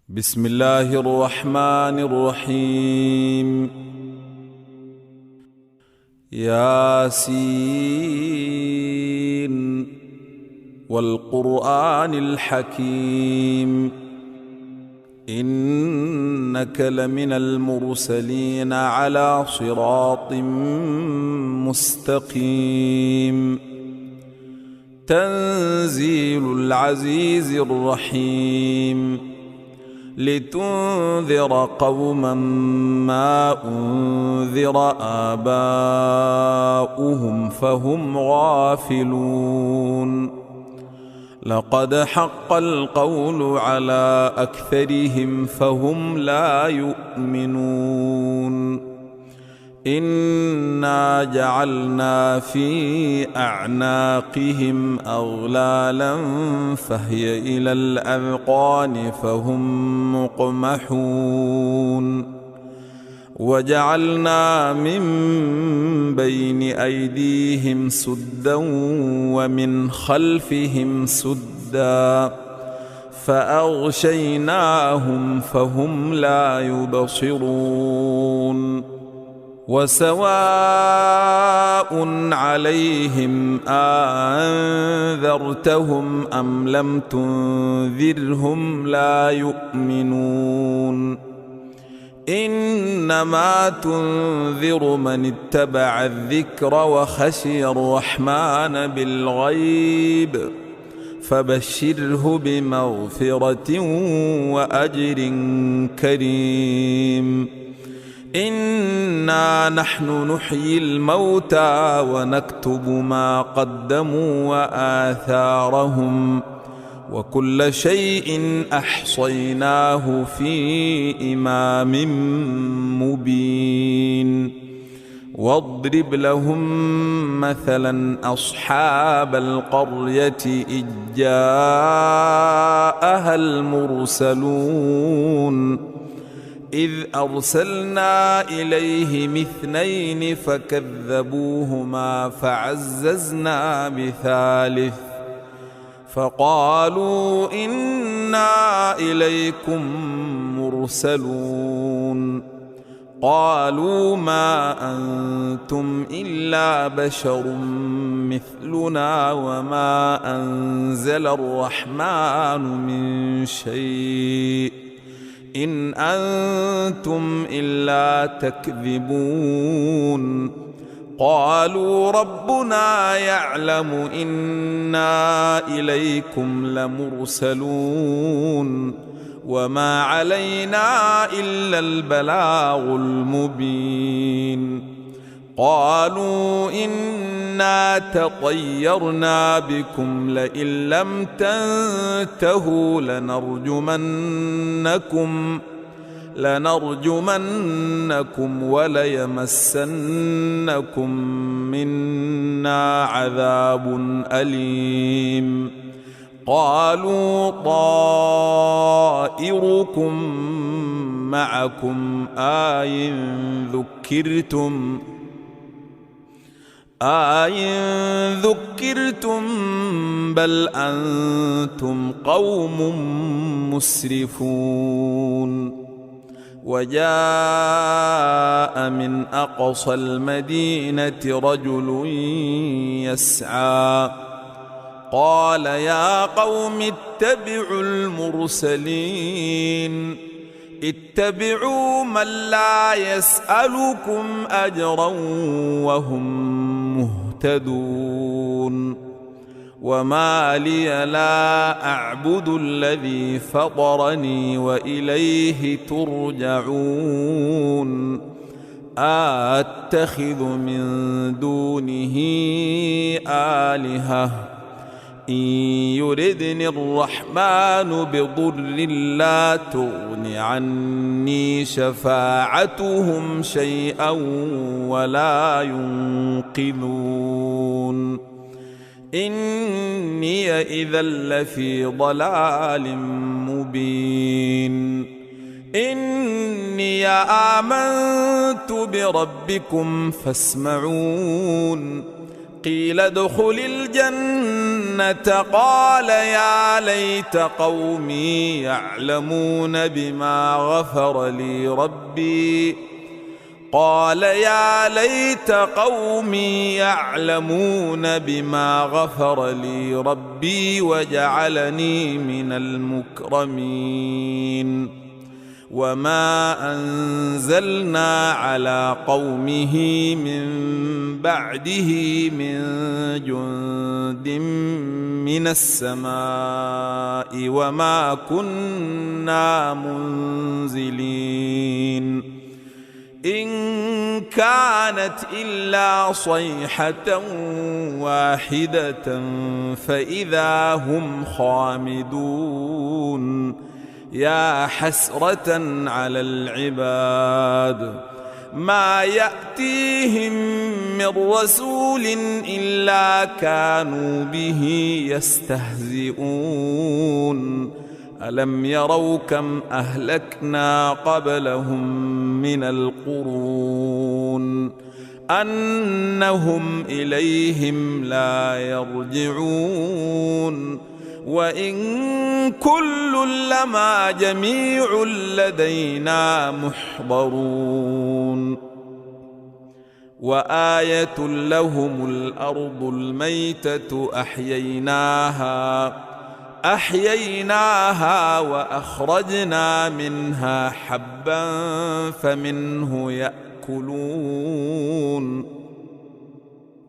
بسم الله الرحمن الرحيم. ياسين والقرآن الحكيم إنك لمن المرسلين على صراط مستقيم. تنزيل العزيز الرحيم لتنذر قوما ما أنذر آباؤهم فهم غافلون. لقد حق القول على أكثرهم فهم لا يؤمنون. إنا جعلنا في أعناقهم أغلالا فهي إلى الأذقان فهم مقمحون. وجعلنا من بين أيديهم سدا ومن خلفهم سدا فأغشيناهم فهم لا يبصرون. وسواء عليهم أنذرتهم أم لم تنذرهم لا يؤمنون. إنما تنذر من اتبع الذكر وخشي الرحمن بالغيب فبشره بمغفرة وأجر كريم. إنا نحن نحيي الموتى ونكتب ما قدموا وآثارهم وكل شيء أحصيناه في إمام مبين. واضرب لهم مثلا أصحاب القرية إذ جاءها المرسلون إذ أرسلنا إليهم اثنين فكذبوهما فعززنا بثالث فقالوا إنا إليكم مرسلون. قالوا ما أنتم إلا بشر مثلنا وما أنزل الرحمن من شيء إن أنتم إلا تكذبون. قالوا ربنا يعلم إنا إليكم لمرسلون وما علينا إلا البلاغ المبين. قالوا إنا تطيرنا بكم لئن لم تنتهوا لنرجمنكم وليمسنكم منا عذاب أليم. قالوا طائركم معكم أَإِن ذُكِّرْتُم بل أنتم قوم مسرفون. وجاء من أقصى المدينة رجل يسعى قال يا قوم اتبعوا المرسلين اتبعوا من لا يسألكم أجرا وهم مهتدون. وما لي لا أعبد الذي فطرني وإليه ترجعون. أتخذ من دونه آلهة إن يردني الرحمن بضر لا تغن عني شفاعتهم شيئا ولا ينقذون. إني إذا لفي ضلال مبين. إني آمنت بربكم فاسمعون. قيل ادخل الجنة الجنة قال يا ليت قومي يعلمون بما غفر لي ربي قال يا ليت قومي يعلمون بما غفر لي ربي وجعلني من المكرمين وما أنزلنا على قومه من بعده من جند من السماء وما كنا منزلين إن كانت إلا صيحة واحدة فإذا هم خامدون يا حسرة على العباد ما يأتيهم من رسول إلا كانوا به يستهزئون ألم يروا كم أهلكنا قبلهم من القرون أنهم إليهم لا يرجعون وإن كل لما جميع لدينا محضرون وآية لهم الأرض الميتة أحييناها وأخرجنا منها حبا فمنه يأكلون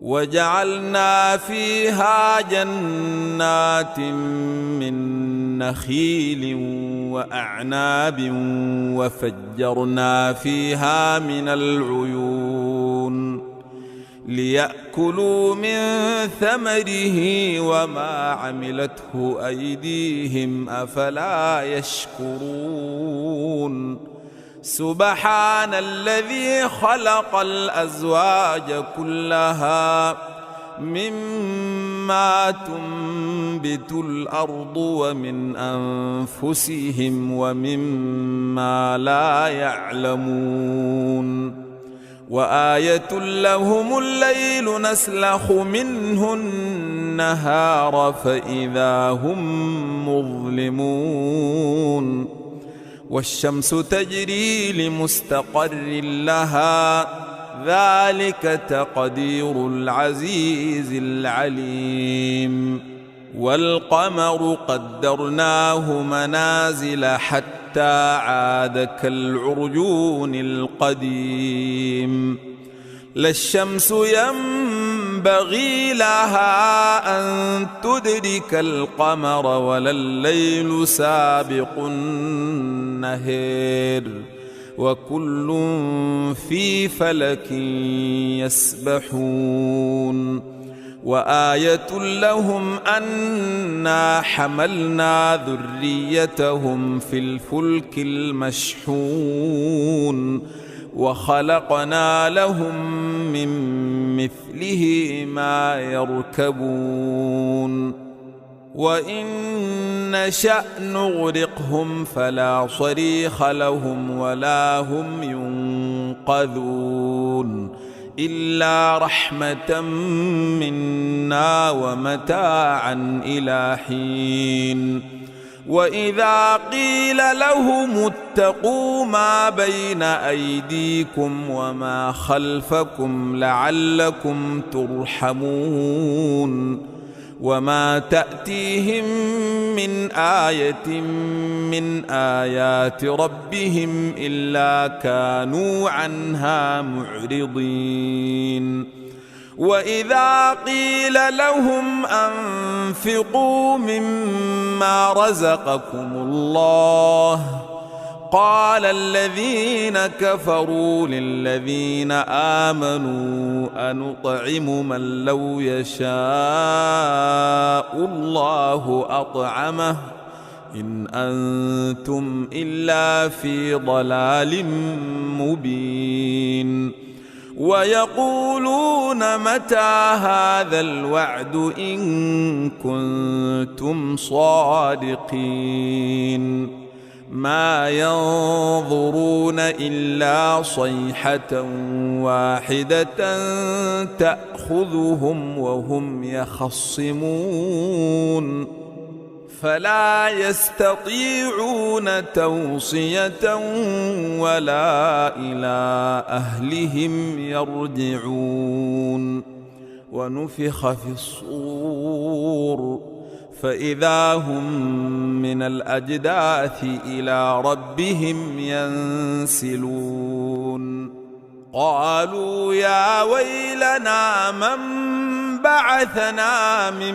وجعلنا فيها جنات من نخيل وأعناب وفجرنا فيها من العيون ليأكلوا من ثمره وما عملته أيديهم أفلا يشكرون سبحان الذي خلق الأزواج كلها مما تنبت الأرض ومن أنفسهم ومما لا يعلمون وآية لهم الليل نسلخ منه النهار فإذا هم مظلمون والشمس تجري لمستقر لها ذلك تقدير العزيز العليم والقمر قدرناه منازل حتى عاد كالعرجون القديم لا الشمس ينبغي لها أن تدرك القمر ولا الليل سابق النهار وكل في فلك يسبحون وآية لهم أنا حملنا ذريتهم في الفلك المشحون وخلقنا لهم من مثله ما يركبون وإن نشأ نغرقهم فلا صريخ لهم ولا هم ينقذون إلا رحمة منا ومتاعا إلى حين وإذا قيل لهم اتقوا ما بين أيديكم وما خلفكم لعلكم ترحمون وما تأتيهم من آية من آيات ربهم إلا كانوا عنها معرضين وإذا قيل لهم أنفقوا مما رزقكم الله قال الذين كفروا للذين آمنوا أنطعم من لو يشاء الله أطعمه إن أنتم إلا في ضلال مبين ويقولون متى هذا الوعد إن كنتم صادقين ما ينظرون إلا صيحة واحدة تأخذهم وهم يخصمون فلا يستطيعون توصية ولا إلى أهلهم يرجعون ونفخ في الصور فإذا هم من الأجداث إلى ربهم ينسلون قالوا يا ويلنا من بعثنا من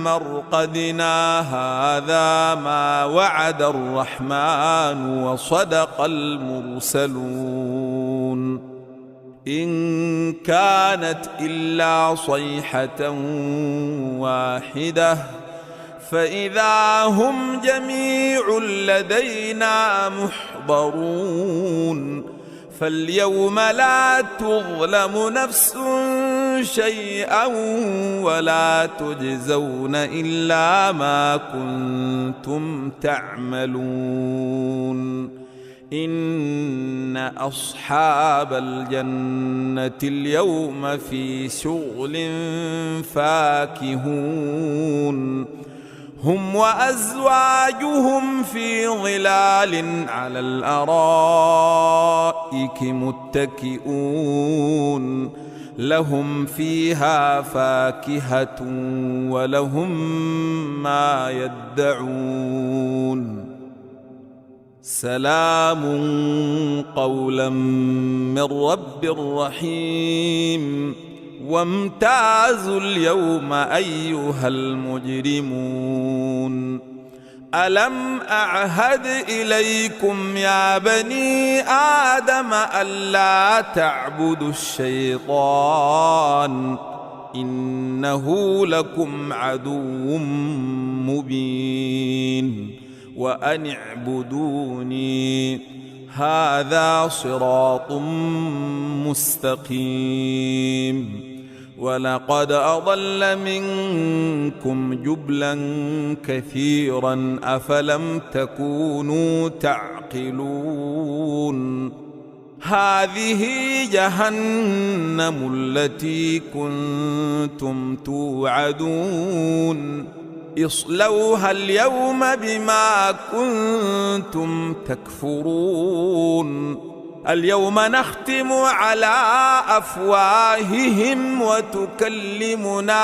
مرقدنا هذا ما وعد الرحمن وصدق المرسلون إن كانت إلا صيحة واحدة فإذا هم جميع لدينا محضرون فاليوم لا تظلم نفس شيئا ولا تجزون إلا ما كنتم تعملون إن أصحاب الجنة اليوم في شغل فاكهون هم وأزواجهم في ظلال على الأرائك متكئون لهم فيها فاكهة ولهم ما يدعون سلام قولا من رب رحيم وامتازوا اليوم أيها المجرمون ألم أعهد إليكم يا بني آدم ألا تعبدوا الشيطان إنه لكم عدو مبين وأن اعبدوني هذا صراط مستقيم ولقد أضل منكم جبلا كثيرا أفلم تكونوا تعقلون هذه جهنم التي كنتم توعدون اصلوها اليوم بما كنتم تكفرون اليوم نختم على أفواههم وتكلمنا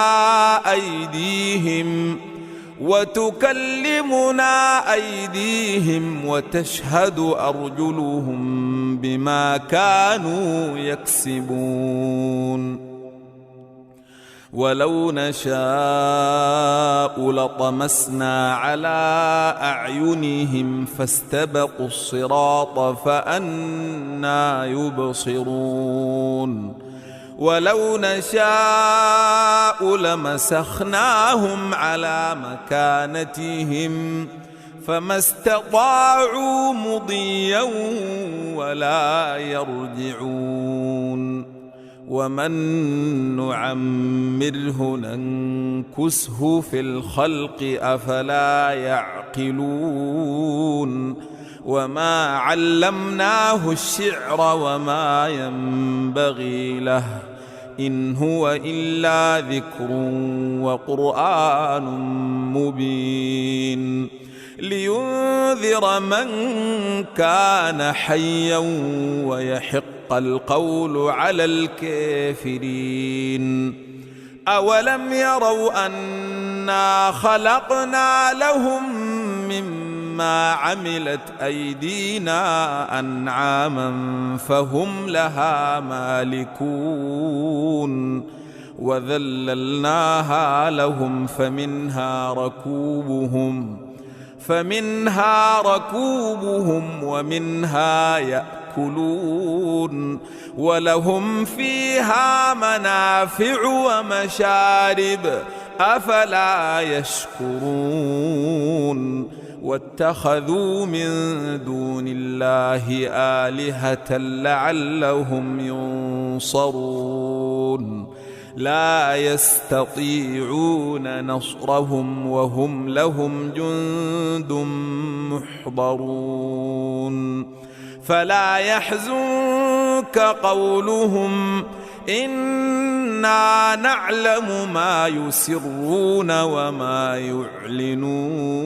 أيديهم وتشهد أرجلهم بما كانوا يكسبون ولو نشاء لطمسنا على أعينهم فاستبقوا الصراط فأنى يبصرون ولو نشاء لمسخناهم على مكانتهم فما استطاعوا مضيا ولا يرجعون ومن نعمره ننكسه في الخلق أفلا يعقلون وما علمناه الشعر وما ينبغي له إن هو إلا ذكر وقرآن مبين لينذر من كان حيا ويحق القول على الكافرين أولم يروا أنا خلقنا لهم مما عملت أيدينا أنعاما فهم لها مالكون وذللناها لهم فمنها ركوبهم ومنها يأكلون ولهم فيها منافع ومشارب أفلا يشكرون واتخذوا من دون الله آلهة لعلهم ينصرون لا يستطيعون نصرهم وهم لهم جند محضرون فلا يحزنك قولهم إنا نعلم ما يسرون وما يعلنون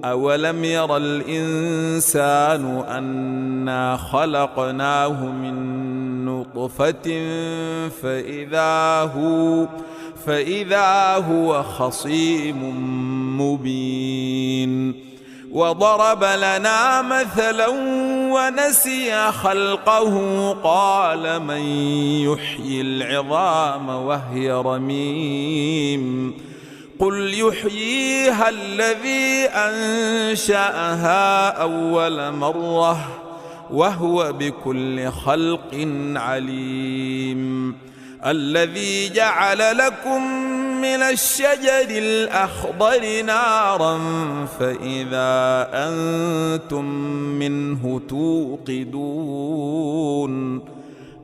أولم ير الإنسان أنا خلقناه من نطفة فإذا هو خصيم مبين وضرب لنا مثلا ونسي خلقه قال من يحيي العظام وهي رميم قل يحييها الذي أنشأها أول مرة وهو بكل خلق عليم الذي جعل لكم من الشجر الأخضر نارا فإذا أنتم منه توقدون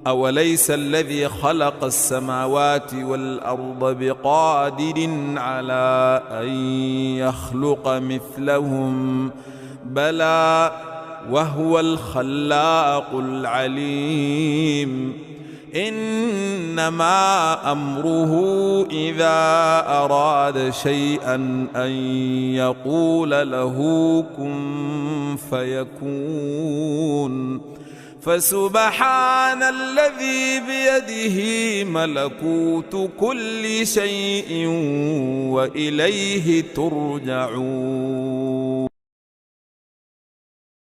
أوليس الذي خلق السماوات والأرض بقادر على أن يخلق مثلهم بلى وهو الخلاق العليم إنما أمره إذا أراد شيئا أن يقول له كن فيكون فسبحان الذي بيده ملكوت كل شيء وإليه ترجعون